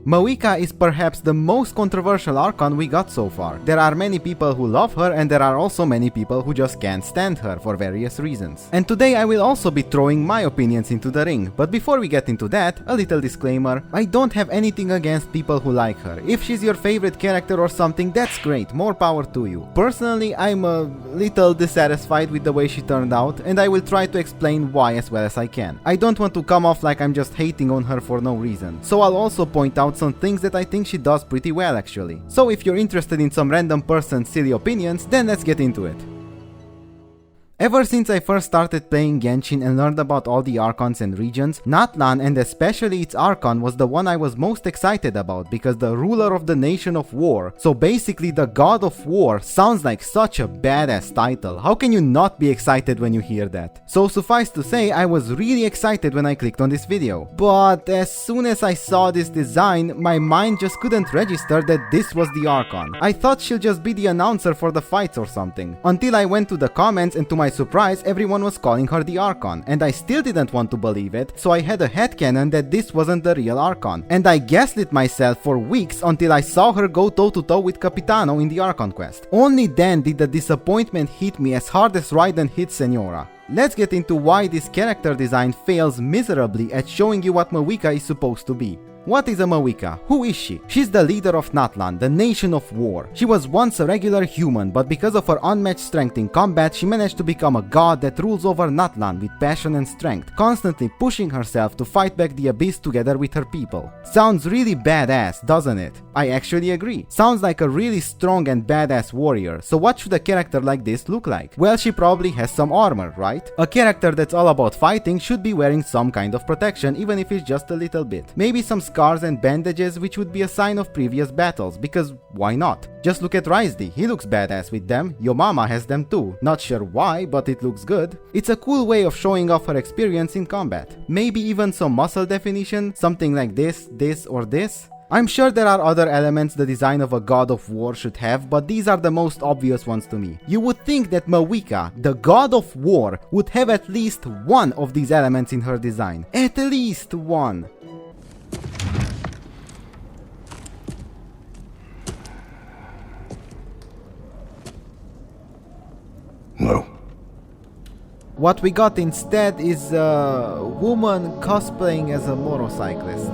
Mavuika is perhaps the most controversial Archon we got so far. There are many people who love her and there are also many people who just can't stand her for various reasons. And today I will also be throwing my opinions into the ring, but before we get into that, a little disclaimer: I don't have anything against people who like her. If she's your favorite character or something, that's great, more power to you. Personally, I'm a little dissatisfied with the way she turned out, and I will try to explain why as well as I can. I don't want to come off like I'm just hating on her for no reason, so I'll also point out some things that I think she does pretty well actually. So if you're interested in some random person's silly opinions, then let's get into it. Ever since I first started playing Genshin and learned about all the Archons and regions, Natlan and especially its Archon was the one I was most excited about because the ruler of the nation of war, so basically the god of war, sounds like such a badass title. How can you not be excited when you hear that? So suffice to say, I was really excited when I clicked on this video. But as soon as I saw this design, my mind just couldn't register that this was the Archon. I thought she'll just be the announcer for the fights or something. Until I went to the comments and to my surprise, everyone was calling her the Archon, and I still didn't want to believe it, so I had a headcanon that this wasn't the real Archon. And I gaslit myself for weeks until I saw her go toe-to-toe with Capitano in the Archon quest. Only then did the disappointment hit me as hard as Raiden hit Senora. Let's get into why this character design fails miserably at showing you what Mavuika is supposed to be. What is a Mavuika? Who is she? She's the leader of Natlan, the nation of war. She was once a regular human, but because of her unmatched strength in combat, she managed to become a god that rules over Natlan with passion and strength, constantly pushing herself to fight back the abyss together with her people. Sounds really badass, doesn't it? I actually agree. Sounds like a really strong and badass warrior. So what should a character like this look like? Well, she probably has some armor, right? A character that's all about fighting should be wearing some kind of protection, even if it's just a little bit. Maybe some scars and bandages, which would be a sign of previous battles, because why not? Just look at Raizdi, he looks badass with them. Your mama has them too. Not sure why, but it looks good. It's a cool way of showing off her experience in combat. Maybe even some muscle definition, something like this, or this. I'm sure there are other elements the design of a god of war should have, but these are the most obvious ones to me. You would think that Mavuika, the god of war, would have at least one of these elements in her design. At least one. No. What we got instead is a woman cosplaying as a motorcyclist.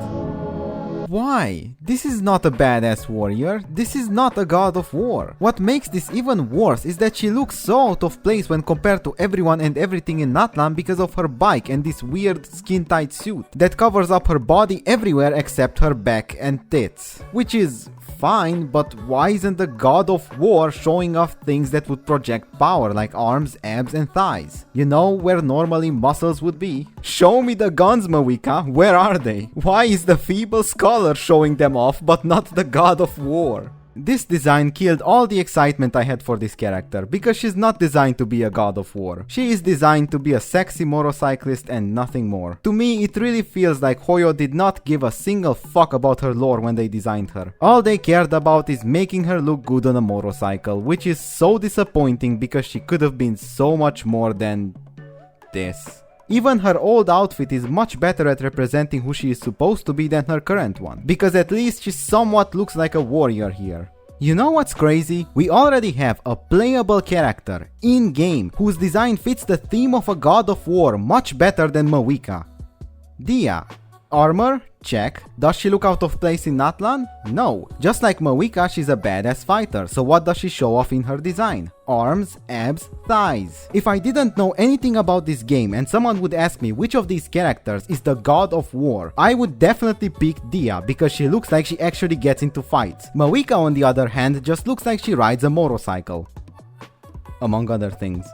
Why? This is not a badass warrior, this is not a god of war. What makes this even worse is that she looks so out of place when compared to everyone and everything in Natlan because of her bike and this weird skin-tight suit that covers up her body everywhere except her back and tits. Which is fine, but why isn't the god of war showing off things that would project power like arms, abs and thighs? You know, where normally muscles would be. Show me the guns, Mavuika, where are they? Why is the feeble scholar showing them off but not the god of war? This design killed all the excitement I had for this character, because she's not designed to be a god of war. She is designed to be a sexy motorcyclist and nothing more. To me, it really feels like Hoyo did not give a single fuck about her lore when they designed her. All they cared about is making her look good on a motorcycle, which is so disappointing because she could have been so much more than this. Even her old outfit is much better at representing who she is supposed to be than her current one, because at least she somewhat looks like a warrior here. You know what's crazy? We already have a playable character, in-game, whose design fits the theme of a god of war much better than Mavuika. Dia. Armor? Check. Does she look out of place in Natlan? No. Just like Mavuika, she's a badass fighter, so what does she show off in her design? Arms, abs, thighs. If I didn't know anything about this game and someone would ask me which of these characters is the god of war, I would definitely pick Dia because she looks like she actually gets into fights. Mavuika, on the other hand, just looks like she rides a motorcycle. Among other things.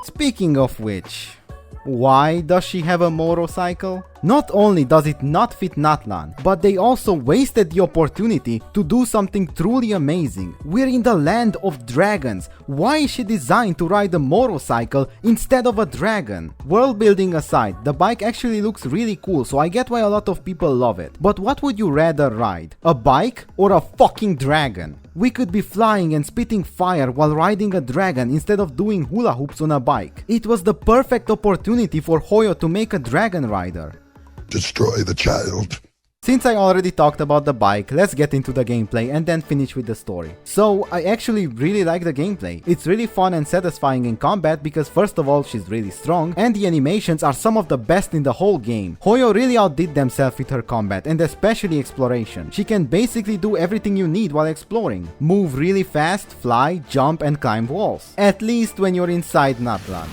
Speaking of which, why does she have a motorcycle? Not only does it not fit Natlan, but they also wasted the opportunity to do something truly amazing. We're in the land of dragons. Why is she designed to ride a motorcycle instead of a dragon? World building aside, the bike actually looks really cool, so I get why a lot of people love it. But what would you rather ride? A bike or a fucking dragon? We could be flying and spitting fire while riding a dragon instead of doing hula hoops on a bike. It was the perfect opportunity for Hoyo to make a dragon rider. destroy the child. Since I already talked about the bike, let's get into the gameplay and then finish with the story. So, I actually really like the gameplay. It's really fun and satisfying in combat because first of all, she's really strong and the animations are some of the best in the whole game. Hoyo really outdid themselves with her combat and especially exploration. She can basically do everything you need while exploring. Move really fast, fly, jump and climb walls. At least when you're inside Natlan.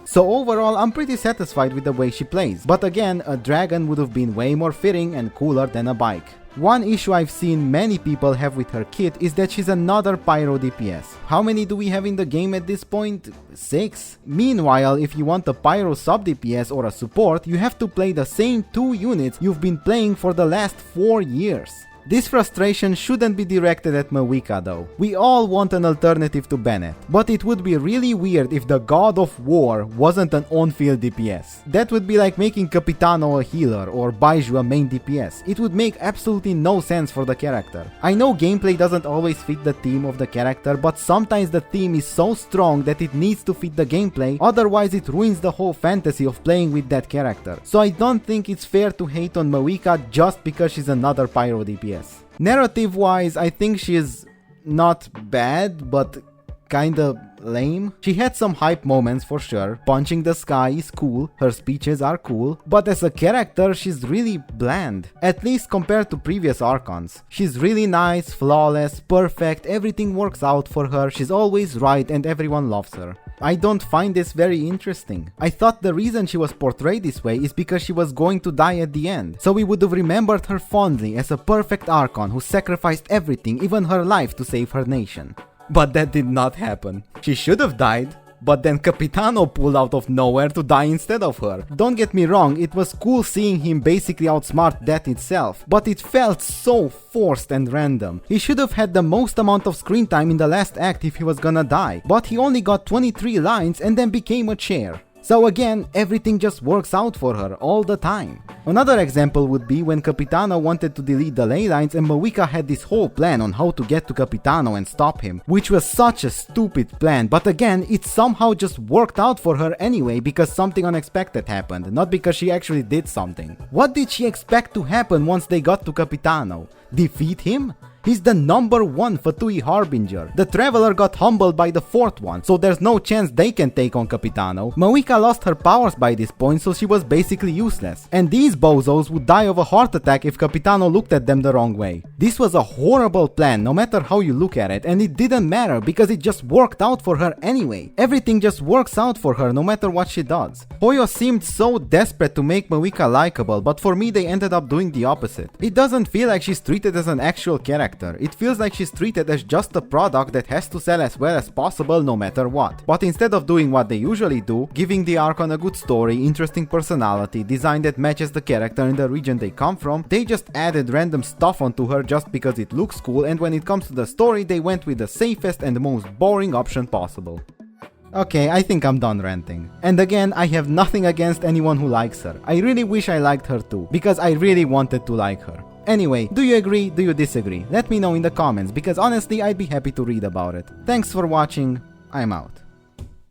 So overall, I'm pretty satisfied with the way she plays, but again, a dragon would have been way more fitting and cooler than a bike. One issue I've seen many people have with her kit is that she's another pyro DPS. How many do we have in the game at this point? 6? Meanwhile, if you want a pyro sub DPS or a support, you have to play the same 2 units you've been playing for the last 4 years. This frustration shouldn't be directed at Mavuika though. We all want an alternative to Bennett, but it would be really weird if the God of War wasn't an on-field DPS. That would be like making Capitano a healer or Baiju a main DPS. It would make absolutely no sense for the character. I know gameplay doesn't always fit the theme of the character, but sometimes the theme is so strong that it needs to fit the gameplay, otherwise it ruins the whole fantasy of playing with that character. So I don't think it's fair to hate on Mavuika just because she's another pyro DPS. Narrative-wise, I think she's not bad, but kinda lame. She had some hype moments for sure. Punching the sky is cool, her speeches are cool, but as a character she's really bland, at least compared to previous Archons. She's really nice, flawless, perfect, everything works out for her, she's always right and everyone loves her. I don't find this very interesting. I thought the reason she was portrayed this way is because she was going to die at the end, so we would have remembered her fondly as a perfect Archon who sacrificed everything, even her life, to save her nation. But that did not happen. She should have died, but then Capitano pulled out of nowhere to die instead of her. Don't get me wrong, it was cool seeing him basically outsmart death itself, but it felt so forced and random. He should have had the most amount of screen time in the last act if he was gonna die, but he only got 23 lines and then became a chair. So again, everything just works out for her all the time. Another example would be when Capitano wanted to delete the ley lines and Mavuika had this whole plan on how to get to Capitano and stop him, which was such a stupid plan, but again, it somehow just worked out for her anyway because something unexpected happened, not because she actually did something. What did she expect to happen once they got to Capitano? Defeat him? He's the #1 Fatui Harbinger. The Traveler got humbled by the 4th one, so there's no chance they can take on Capitano. Mavuika lost her powers by this point, so she was basically useless. And these bozos would die of a heart attack if Capitano looked at them the wrong way. This was a horrible plan, no matter how you look at it, and it didn't matter because it just worked out for her anyway. Everything just works out for her no matter what she does. Hoyo seemed so desperate to make Mavuika likable, but for me they ended up doing the opposite. It doesn't feel like she's treated as an actual character. It feels like she's treated as just a product that has to sell as well as possible no matter what. But instead of doing what they usually do, giving the Archon a good story, interesting personality, design that matches the character in the region they come from, they just added random stuff onto her just because it looks cool, and when it comes to the story they went with the safest and most boring option possible. Okay, I think I'm done ranting. And again, I have nothing against anyone who likes her. I really wish I liked her too, because I really wanted to like her. Anyway, do you agree? Do you disagree? Let me know in the comments, because honestly I'd be happy to read about it. Thanks for watching, I'm out.